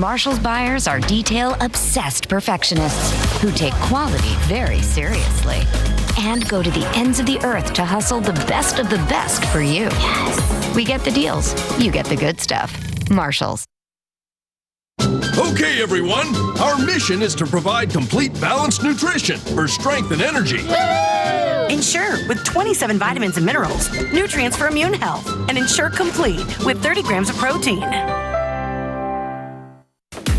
Marshall's buyers are detail-obsessed perfectionists who take quality very seriously and go to the ends of the earth to hustle the best of the best for you. Yes. We get the deals. You get the good stuff. Marshall's. Okay, everyone. Our mission is to provide complete balanced nutrition for strength and energy. Ensure with 27 vitamins and minerals, nutrients for immune health, and Ensure Complete with 30 grams of protein.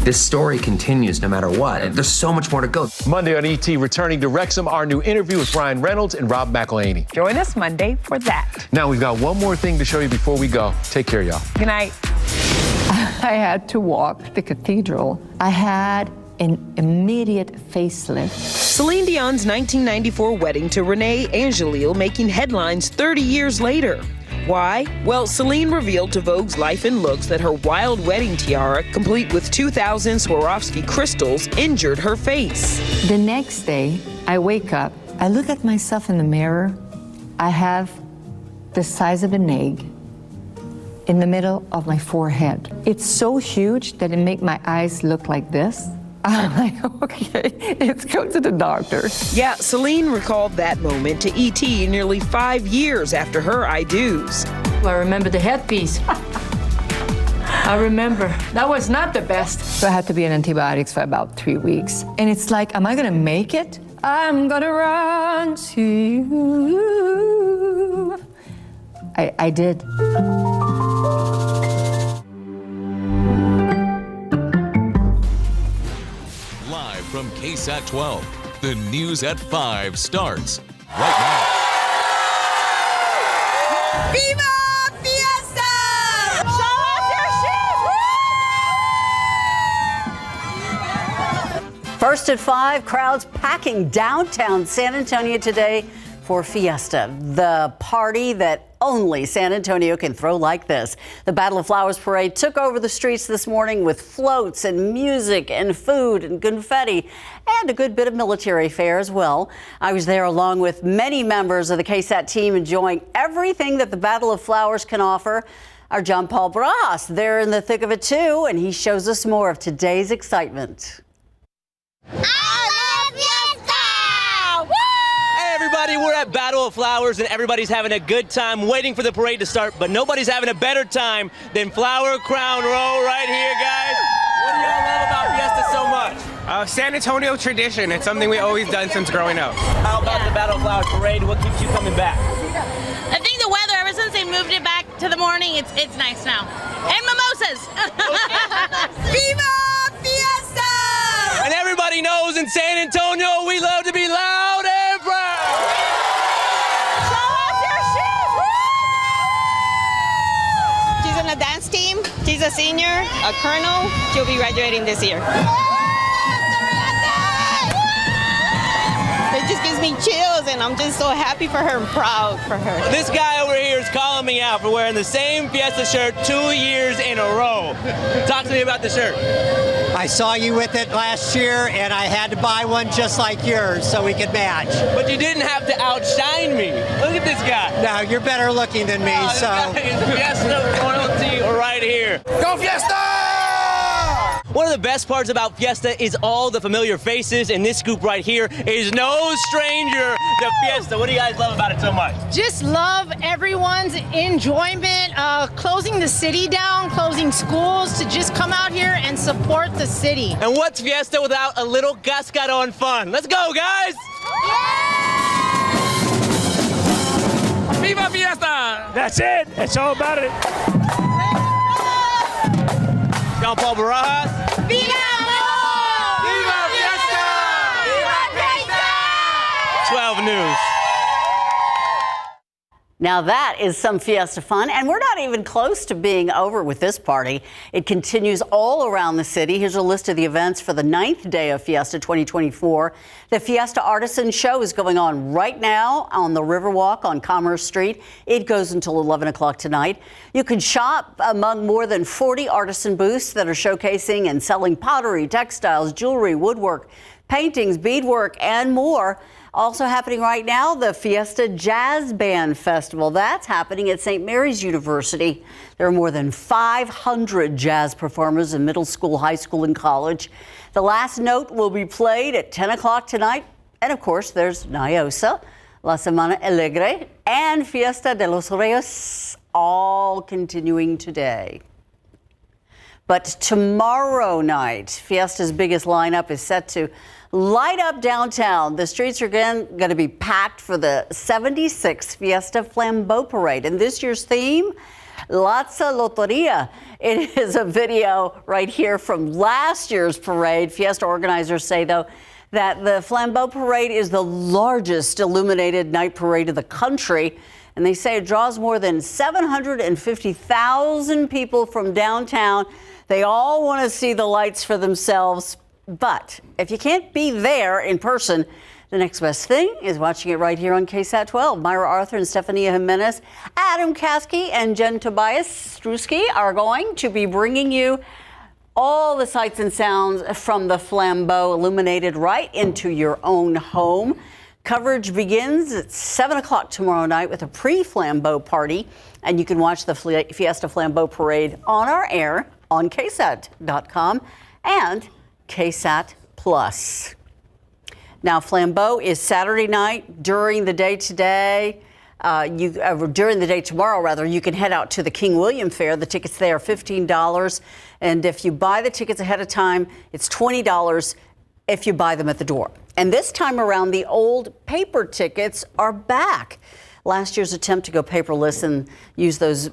This story continues no matter what, and there's so much more to go. Monday on ET, returning to Wrexham, our new interview with Ryan Reynolds and Rob McElhaney. Join us Monday for that. Now, we've got one more thing to show you before we go. Take care, y'all. Good night. I had to walk the cathedral. I had an immediate facelift. Celine Dion's 1994 wedding to Renee Angelil making headlines 30 years later. Why? Well, Celine revealed to Vogue's Life and Looks that her wild wedding tiara, complete with 2,000 Swarovski crystals, injured her face. The next day, I wake up, I look at myself in the mirror. I have the size of an egg in the middle of my forehead. It's so huge that it makes my eyes look like this. I'm like, okay, let's go to the doctor. Yeah, Celine recalled that moment to ET nearly 5 years after her I do's. I remember the headpiece. I remember. That was not the best. So I had to be on antibiotics for about 3 weeks. And it's like, am I gonna make it? I'm gonna run to you. I did. From KSAT 12, the news at 5 starts right now. Viva Fiesta! Show us your shoes! First at 5, crowds packing downtown San Antonio today for Fiesta, the party that only San Antonio can throw like this. The Battle of Flowers parade took over the streets this morning with floats and music and food and confetti and a good bit of military fare as well. I was there along with many members of the KSAT team enjoying everything that the Battle of Flowers can offer. Our John Paul Barajas, they're in the thick of it too, and he shows us more of today's excitement. Everybody, we're at Battle of Flowers and everybody's having a good time waiting for the parade to start, but nobody's having a better time than Flower Crown Row right here, guys. What do y'all love about Fiesta so much? San Antonio tradition. It's something we always done since growing up. How about the Battle of Flowers parade? What keeps you coming back? I think the weather, ever since they moved it back to the morning, it's nice now. And mimosas. Viva Fiesta! And everybody knows in San Antonio, we love to be loud and proud. She's on the dance team. She's a senior, a colonel. She'll be graduating this year. It just gives me chills, and I'm just so happy for her and proud for her. This guy over here is calling me out for wearing the same Fiesta shirt 2 years in a row. Talk to me about the shirt. I saw you with it last year, and I had to buy one just like yours so we could match. But you didn't have to outshine me. Look at this guy. No, you're better looking than me, so. Fiesta royalty right here. Go Fiesta! One of the best parts about Fiesta is all the familiar faces, and this group right here is no stranger to Fiesta. What do you guys love about it so much? Just love everyone's enjoyment, closing the city down, closing schools, to just come out here and support the city. And what's Fiesta without a little cascaron fun? Let's go, guys! Yeah! Viva Fiesta! That's it. It's all about it. John Paul Barajas. Viva! Viva Fiesta! Viva Fiesta! 12 News. Now that is some Fiesta fun, and we're not even close to being over with this party. It continues all around the city. Here's a list of the events for the 9th day of Fiesta 2024. The Fiesta Artisan Show is going on right now on the Riverwalk on Commerce Street. It goes until 11 o'clock tonight. You can shop among more than 40 artisan booths that are showcasing and selling pottery, textiles, jewelry, woodwork, paintings, beadwork, and more. Also happening right now, the Fiesta Jazz Band Festival. That's happening at St. Mary's University. There are more than 500 jazz performers in middle school, high school, and college. The last note will be played at 10 o'clock tonight. And of course, there's Niosa, La Semana Alegre, and Fiesta de los Reyes, all continuing today. But tomorrow night, Fiesta's biggest lineup is set to light up downtown. The streets are again going to be packed for the 76th Fiesta Flambeau Parade. And this year's theme, Latza Loteria. It is a video right here from last year's parade. Fiesta organizers say, though, that the Flambeau Parade is the largest illuminated night parade of the country. And they say it draws more than 750,000 people from downtown. They all want to see the lights for themselves. But if you can't be there in person, the next best thing is watching it right here on KSAT 12. Myra Arthur and Stefania Jimenez, Adam Kasky, and Jen Tobias Struski are going to be bringing you all the sights and sounds from the Flambeau illuminated right into your own home. Coverage begins at 7 o'clock tomorrow night with a pre-Flambeau party, and you can watch the Fiesta Flambeau Parade on our air on KSAT.com and KSAT Plus. Now, Flambeau is Saturday night. During the day today, during the day tomorrow, rather, you can head out to the King William Fair. The tickets there are $15, and if you buy the tickets ahead of time, it's $20 if you buy them at the door. And this time around, the old paper tickets are back. Last year's attempt to go paperless and use those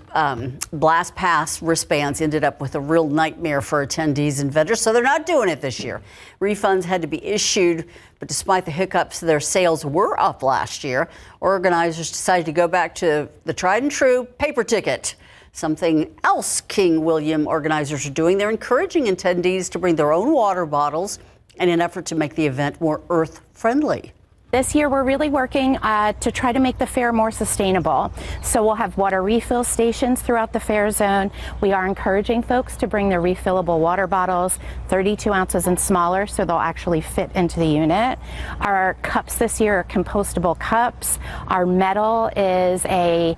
Blast Pass wristbands ended up with a real nightmare for attendees and vendors, so they're not doing it this year. Refunds had to be issued, but despite the hiccups, their sales were up last year. Organizers decided to go back to the tried and true paper ticket. Something else King William organizers are doing, they're encouraging attendees to bring their own water bottles in an effort to make the event more earth-friendly. This year, we're really working to try to make the fair more sustainable. So we'll have water refill stations throughout the fair zone. We are encouraging folks to bring their refillable water bottles, 32 ounces and smaller, so they'll actually fit into the unit. Our cups this year are compostable cups. Our metal is a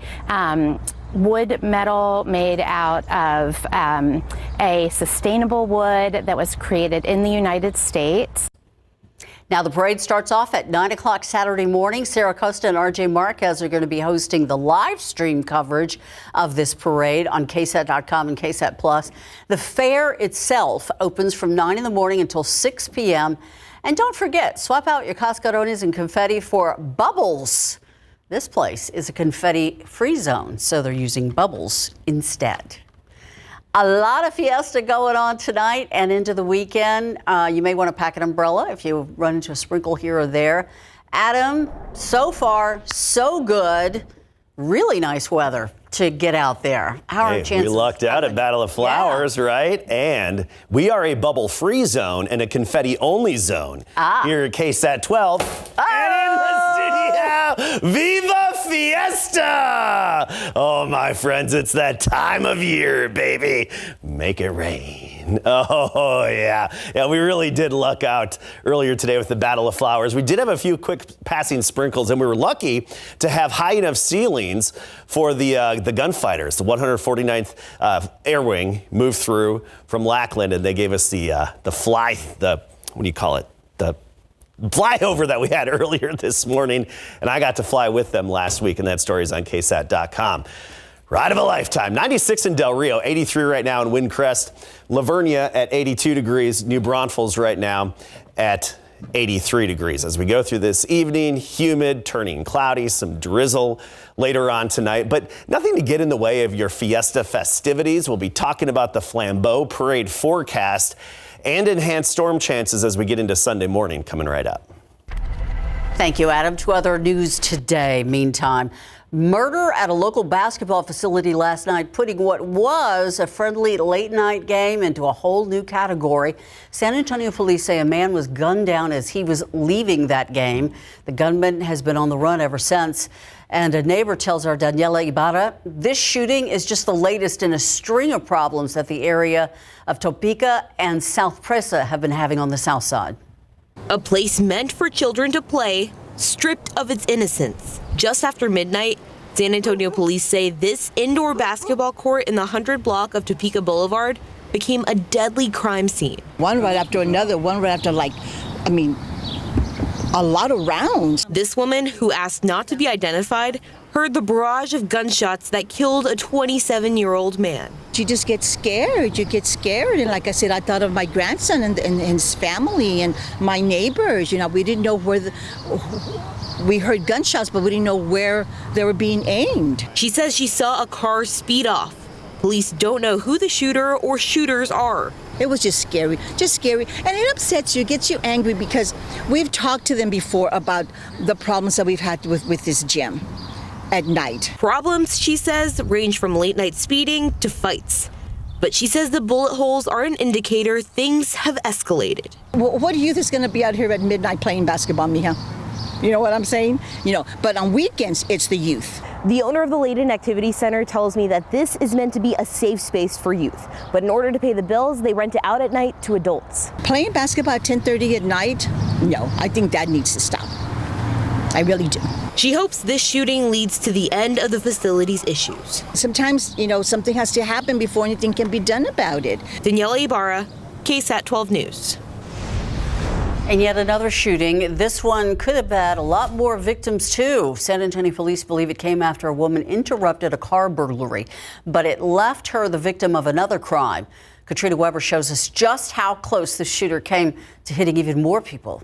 wood metal made out of a sustainable wood that was created in the United States. Now, the parade starts off at 9 o'clock Saturday morning. Sarah Costa and RJ Marquez are going to be hosting the live stream coverage of this parade on KSAT.com and KSAT Plus. The fair itself opens from 9 in the morning until 6 p.m. And don't forget, swap out your cascarones and confetti for bubbles. This place is a confetti-free zone, so they're using bubbles instead. A lot of Fiesta going on tonight and into the weekend. You may want to pack an umbrella if you run into a sprinkle here or there. Adam, so far, so good. Really nice weather to get out there. How are our chances? We lucked out at Battle of Flowers, right? And we are a bubble-free zone and a confetti-only zone here at KSAT 12. And in the studio, Viva Fiesta! Oh, my friends, it's that time of year, baby. Make it rain. Oh, yeah. Yeah, we really did luck out earlier today with the Battle of Flowers. We did have a few quick passing sprinkles, and we were lucky to have high enough ceilings for the gunfighters. The 149th Air Wing moved through from Lackland, and they gave us the flyover that we had earlier this morning, and I got to fly with them last week, and that story is on KSAT.com. Ride of a lifetime. 96 in Del Rio, 83 right now in Windcrest. Lavernia at 82 degrees. New Braunfels right now at 83 degrees. As we go through this evening, humid, turning cloudy, some drizzle later on tonight, but nothing to get in the way of your Fiesta festivities. We'll be talking about the Flambeau Parade forecast and enhanced storm chances as we get into Sunday morning coming right up. Thank you, Adam. To other news today, meantime. Murder at a local basketball facility last night, putting what was a friendly late-night game into a whole new category. San Antonio police say a man was gunned down as he was leaving that game. The gunman has been on the run ever since. And a neighbor tells our Daniela Ibarra this shooting is just the latest in a string of problems that the area of Topeka and South Presa have been having on the south side. A place meant for children to play, stripped of its innocence. Just after midnight, San Antonio police say this indoor basketball court in the 100 block of Topeka Boulevard became a deadly crime scene. One right after another, one right after a lot of rounds. This woman, who asked not to be identified, heard the barrage of gunshots that killed a 27-year-old man. You just get scared. You get scared. And like I said, I thought of my grandson and his family and my neighbors. You know, we didn't know where we heard gunshots, but we didn't know where they were being aimed. She says she saw a car speed off. Police don't know who the shooter or shooters are. It was just scary. And it upsets you, gets you angry, because we've talked to them before about the problems that we've had with this gym at night. Problems, she says, range from late night speeding to fights. But she says the bullet holes are an indicator things have escalated. What youth is going to be out here at midnight playing basketball, mija? You know what I'm saying? You know, but on weekends, it's the youth. The owner of the Layton Activity Center tells me that this is meant to be a safe space for youth. But in order to pay the bills, they rent it out at night to adults. Playing basketball at 10:30 at night? No, I think that needs to stop. I really do. She hopes this shooting leads to the end of the facility's issues. Sometimes, you know, something has to happen before anything can be done about it. Daniela Ibarra, KSAT 12 News. And yet another shooting. This one could have had a lot more victims, too. San Antonio police believe it came after a woman interrupted a car burglary, but it left her the victim of another crime. Katrina Weber shows us just how close the shooter came to hitting even more people.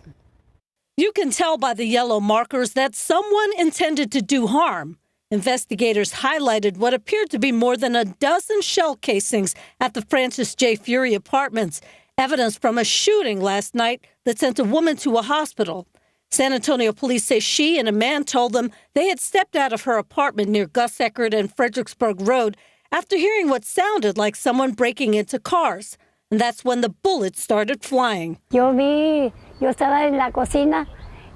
You can tell by the yellow markers that someone intended to do harm. Investigators highlighted what appeared to be more than a dozen shell casings at the Francis J. Fury Apartments. Evidence from a shooting last night that sent a woman to a hospital. San Antonio police say she and a man told them they had stepped out of her apartment near Gus Eckert and Fredericksburg Road after hearing what sounded like someone breaking into cars. And that's when the bullets started flying. Yo estaba en la cocina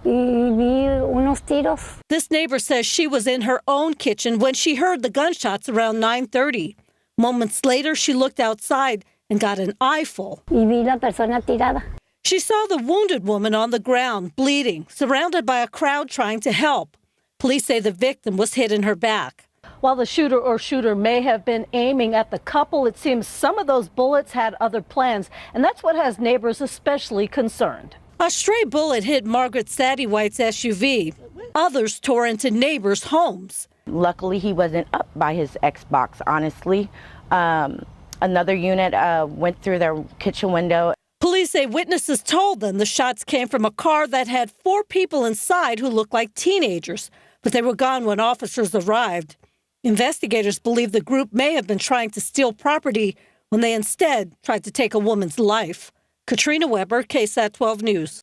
y vi unos tiros. This neighbor says she was in her own kitchen when she heard the gunshots around 9:30. Moments later, she looked outside and got an eyeful. Y vi la persona tirada. She saw the wounded woman on the ground, bleeding, surrounded by a crowd trying to help. Police say the victim was hit in her back. While the shooter may have been aiming at the couple, it seems some of those bullets had other plans, and that's what has neighbors especially concerned. A stray bullet hit Margaret Sattywhite's SUV. Others tore into neighbors' homes. Luckily, he wasn't up by his Xbox, honestly. Another unit went through their kitchen window. Police say witnesses told them the shots came from a car that had 4 people inside who looked like teenagers, but they were gone when officers arrived. Investigators believe the group may have been trying to steal property when they instead tried to take a woman's life. Katrina Weber, KSAT 12 News.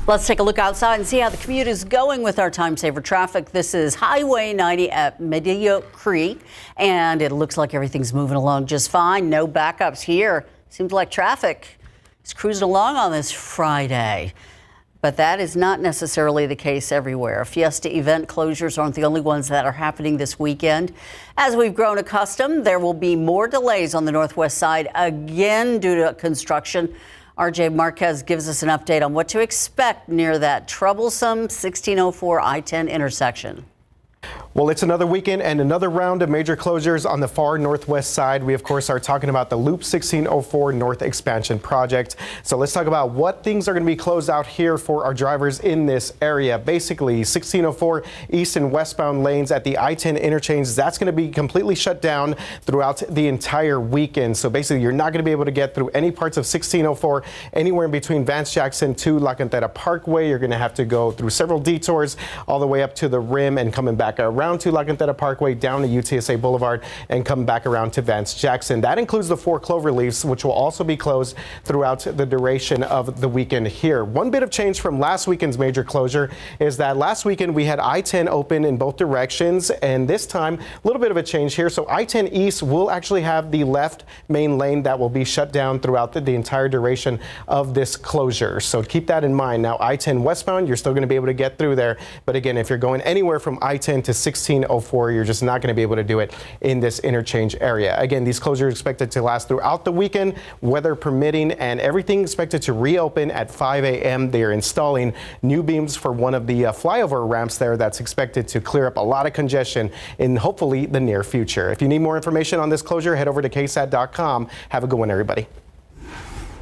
Let's take a look outside and see how the commute is going with our time saver traffic. This is Highway 90 at Medillo Creek, and it looks like everything's moving along just fine. No backups here. Seems like traffic is cruising along on this Friday. But that is not necessarily the case everywhere. Fiesta event closures aren't the only ones that are happening this weekend. As we've grown accustomed, there will be more delays on the northwest side again due to construction. RJ Marquez gives us an update on what to expect near that troublesome 1604 I-10 intersection. Well, it's another weekend and another round of major closures on the far northwest side. We, of course, are talking about the Loop 1604 North Expansion Project. So let's talk about what things are going to be closed out here for our drivers in this area. Basically, 1604 east and westbound lanes at the I-10 interchange, that's going to be completely shut down throughout the entire weekend. So basically, you're not going to be able to get through any parts of 1604 anywhere in between Vance Jackson to La Cantera Parkway. You're going to have to go through several detours all the way up to the rim and coming back around to La Cantera Parkway, down to UTSA Boulevard, and come back around to Vance Jackson. That includes the 4 Cloverleafs, which will also be closed throughout the duration of the weekend here. One bit of change from last weekend's major closure is that last weekend we had I-10 open in both directions, and this time a little bit of a change here. So I-10 East will actually have the left main lane that will be shut down throughout the entire duration of this closure. So keep that in mind. Now I-10 westbound, you're still going to be able to get through there, but again, if you're going anywhere from I-10 to 1604. You're just not going to be able to do it in this interchange area. Again, these closures are expected to last throughout the weekend, weather permitting, and everything expected to reopen at 5 a.m. They are installing new beams for one of the flyover ramps there that's expected to clear up a lot of congestion in hopefully the near future. If you need more information on this closure, head over to KSAT.com. Have a good one, everybody.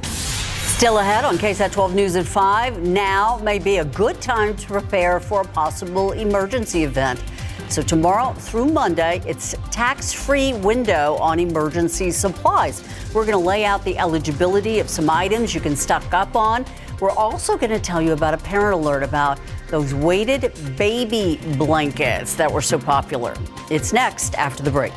Still ahead on KSAT 12 News at 5. Now may be a good time to prepare for a possible emergency event. So tomorrow through Monday, it's tax-free window on emergency supplies. We're going to lay out the eligibility of some items you can stock up on. We're also going to tell you about a parent alert about those weighted baby blankets that were so popular. It's next after the break.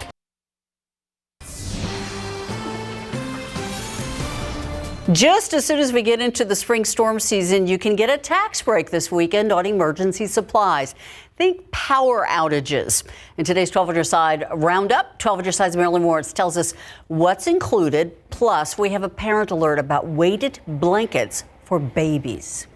Just as soon as we get into the spring storm season, you can get a tax break this weekend on emergency supplies. Think power outages. In today's 12 on Your Side Roundup, 12 on Your Side's Marilyn Moritz tells us what's included. Plus, we have a parent alert about weighted blankets for babies.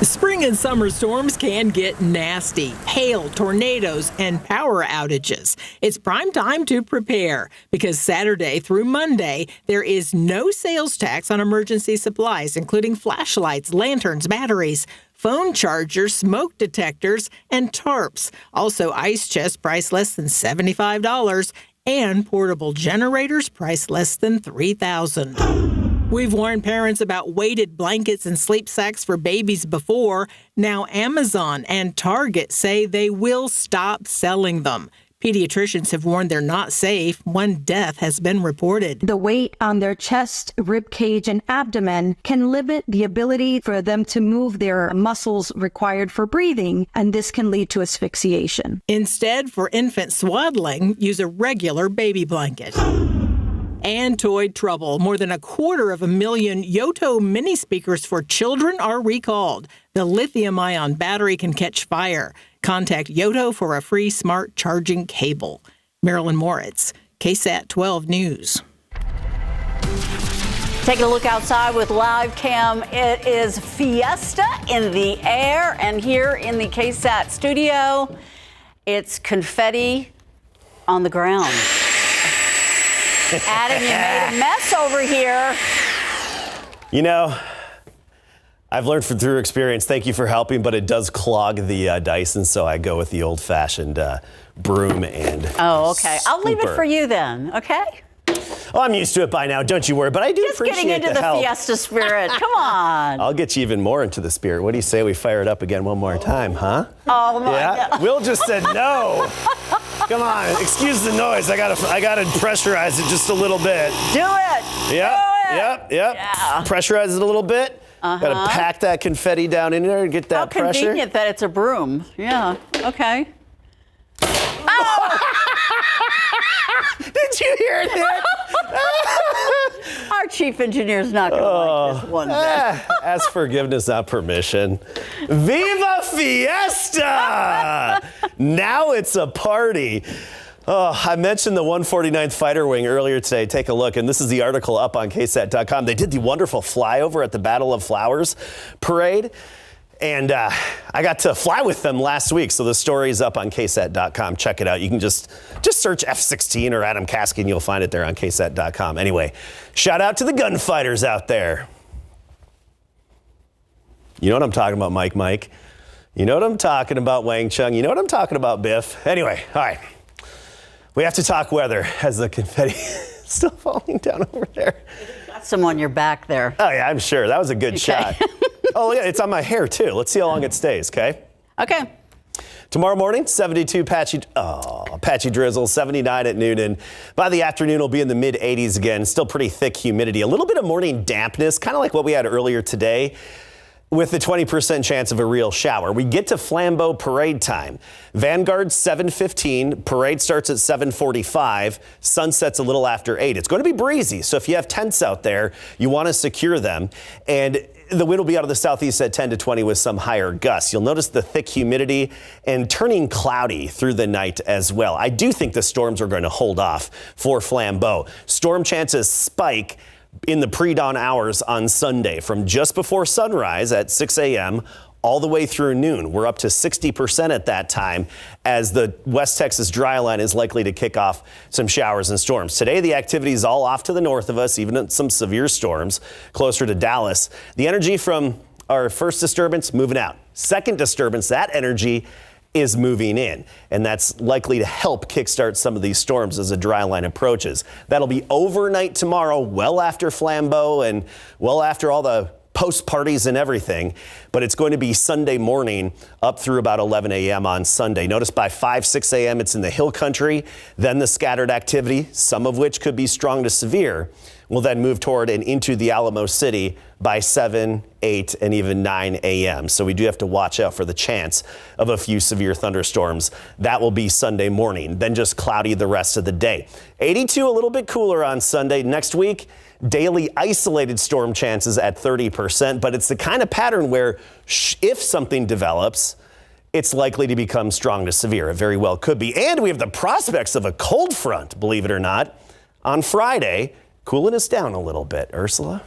Spring and summer storms can get nasty. Hail, tornadoes, and power outages. It's prime time to prepare because Saturday through Monday, there is no sales tax on emergency supplies, including flashlights, lanterns, batteries, phone chargers, smoke detectors, and tarps. Also, ice chests priced less than $75 and portable generators priced less than $3,000. We've warned parents about weighted blankets and sleep sacks for babies before. Now Amazon and Target say they will stop selling them. Pediatricians have warned they're not safe. One death has been reported. The weight on their chest, rib cage, and abdomen can limit the ability for them to move their muscles required for breathing, and this can lead to asphyxiation. Instead, for infant swaddling, use a regular baby blanket. And toy trouble. More than 250,000 Yoto mini speakers for children are recalled. The lithium-ion battery can catch fire. Contact Yoto for a free smart charging cable. Marilyn Moritz, KSAT 12 News. Taking a look outside with live cam, it is Fiesta in the air. And here in the KSAT studio, it's confetti on the ground. Adam, you made a mess over here. You know, I've learned through experience, thank you for helping, but it does clog the Dyson, so I go with the old-fashioned broom and Oh, okay. I'll leave it scooper. for you then, okay? Oh, I'm used to it by now, don't you worry, but I do Just appreciate getting into the help. Fiesta spirit. Come on. I'll get you even more into the spirit. What do you say we fire it up again one more time, huh? Oh, my God. Will just said no. Come on, excuse the noise. I gotta pressurize it just a little bit. Do it. Yep. Yeah. Pressurize it a little bit. Gotta pack that confetti down in there and get that How pressure. convenient that it's a broom. Yeah, okay. Did you hear that? Our chief engineer's not going to like this one bit. Ask forgiveness, not permission. Viva Fiesta! Now it's a party. Oh, I mentioned the 149th Fighter Wing earlier today. Take a look, and this is the article up on KSAT.com. They did the wonderful flyover at the Battle of Flowers parade. And I got to fly with them last week, so the story's up on KSAT.com. Check it out. You can just search F-16 or Adam Kaskin. You'll find it there on KSAT.com. Anyway, shout out to the gunfighters out there. You know what I'm talking about, Mike. You know what I'm talking about, Wang Chung. You know what I'm talking about, Biff. Anyway, all right. We have to talk weather as the confetti is still falling down over there. Got some on your back there. Oh, yeah, I'm sure. That was a good shot. Oh, yeah, it's on my hair, too. Let's see how long it stays, okay? Okay. Tomorrow morning, 72 patchy drizzle, 79 at noon. And by the afternoon, it'll be in the mid-80s again. Still pretty thick humidity. A little bit of morning dampness, kind of like what we had earlier today, with the 20% chance of a real shower. We get to Flambeau parade time. Vanguard 7:15. Parade starts at 7:45. Sunsets a little after 8. It's going to be breezy, so if you have tents out there, you want to secure them. And the wind will be out of the southeast at 10 to 20 with some higher gusts. You'll notice the thick humidity and turning cloudy through the night as well. I do think the storms are going to hold off for Flambeau. Storm chances spike in the pre-dawn hours on Sunday from just before sunrise at 6 a.m. all the way through noon. We're up to 60% at that time as the West Texas dry line is likely to kick off some showers and storms. Today, the activity is all off to the north of us, even some severe storms closer to Dallas. The energy from our first disturbance moving out. Second disturbance, that energy is moving in, and that's likely to help kickstart some of these storms as a dry line approaches. That'll be overnight tomorrow, well after Flambeau and well after all the post parties and everything, but it's going to be Sunday morning up through about 11 a.m. on Sunday. Notice by 6 a.m. it's in the hill country, then the scattered activity, some of which could be strong to severe, will then move toward and into the Alamo City by 7, 8, and even 9 a.m. So we do have to watch out for the chance of a few severe thunderstorms. That will be Sunday morning, then just cloudy the rest of the day. 82, a little bit cooler on Sunday. Next week, daily isolated storm chances at 30%, but it's the kind of pattern where if something develops, it's likely to become strong to severe. It very well could be. And we have the prospects of a cold front, believe it or not, on Friday, cooling us down a little bit. Ursula?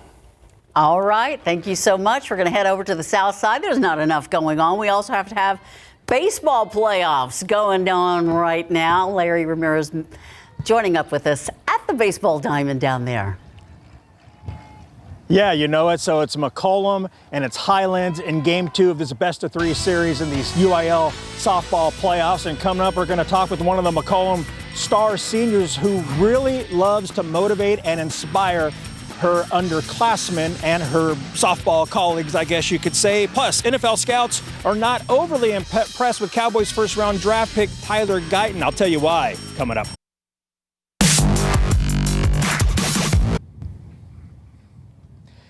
All right. Thank you so much. We're going to head over to the south side. There's not enough going on. We also have to have baseball playoffs going on right now. Larry Ramirez joining up with us at the baseball diamond down there. Yeah, you know it. So it's McCollum and it's Highlands in game 2 of this best-of-3 series in these UIL softball playoffs. And coming up, we're going to talk with one of the McCollum star seniors who really loves to motivate and inspire her underclassmen and her softball colleagues, I guess you could say. Plus, NFL scouts are not overly impressed with Cowboys' first-round draft pick Tyler Guyton. I'll tell you why coming up.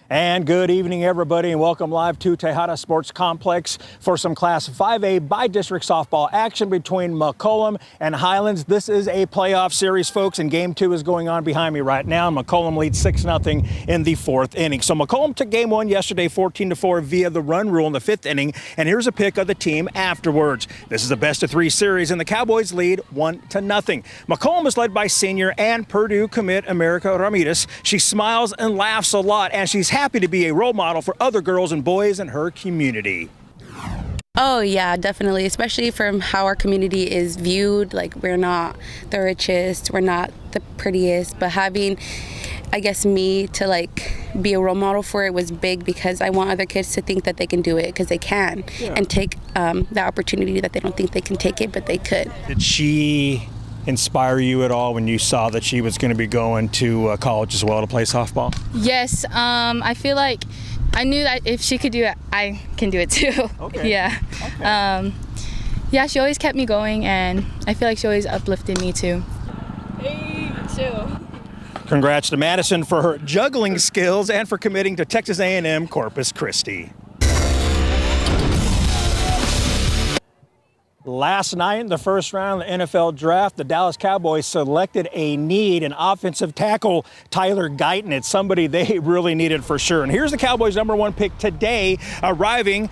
And good evening, everybody, and welcome live to Tejada Sports Complex for some Class 5A by-district softball action between McCollum and Highlands. This is a playoff series, folks, and Game 2 is going on behind me right now. McCollum leads 6-0 in the 4th inning. So McCollum took Game 1 yesterday 14-4 via the run rule in the 5th inning, and here's a pick of the team afterwards. This is a best-of-3 series, and the Cowboys lead 1-0. McCollum is led by senior and Purdue commit America Ramirez. She smiles and laughs a lot, and she's happy to be a role model for other girls and boys in her community. Oh yeah, definitely, especially from how our community is viewed. Like, we're not the richest, we're not the prettiest, but having, I guess, me to like be a role model for it was big, because I want other kids to think that they can do it, because they can, and take the opportunity that they don't think they can take it, but they could. Did she inspire you at all when you saw that she was going to be going to college as well to play softball? Yes, I feel like I knew that if she could do it, I can do it too. Okay. Yeah. Okay. Yeah, she always kept me going, and I feel like she always uplifted me too. Hey, too. Congrats to Madison for her juggling skills and for committing to Texas A&M Corpus Christi. Last night in the first round of the NFL draft, the Dallas Cowboys selected a need, an offensive tackle, Tyler Guyton. It's somebody they really needed for sure. And here's the Cowboys' #1 pick today, arriving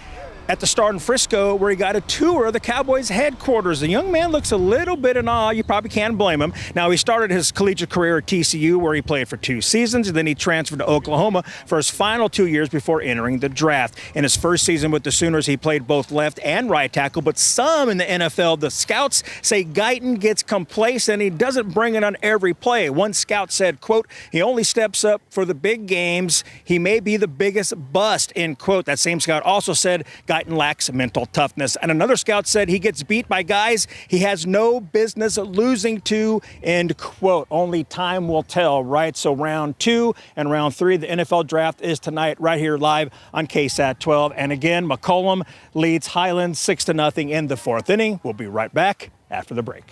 at the start in Frisco, where he got a tour of the Cowboys headquarters. The young man looks a little bit in awe. You probably can't blame him. Now, he started his collegiate career at TCU, where he played for 2 seasons, and then he transferred to Oklahoma for his final 2 years before entering the draft. In his first season with the Sooners, he played both left and right tackle, but some in the NFL, the scouts say Guyton gets complacent. He doesn't bring it on every play. One scout said, quote, "He only steps up for the big games. He may be the biggest bust," end quote. That same scout also said Guyton lacks mental toughness. And another scout said he gets beat by guys he has no business losing to, end quote. Only time will tell, right? So round 2 and round 3, the NFL draft is tonight right here live on KSAT 12. And again, McCollum leads Highlands 6-0 in the 4th inning. We'll be right back after the break.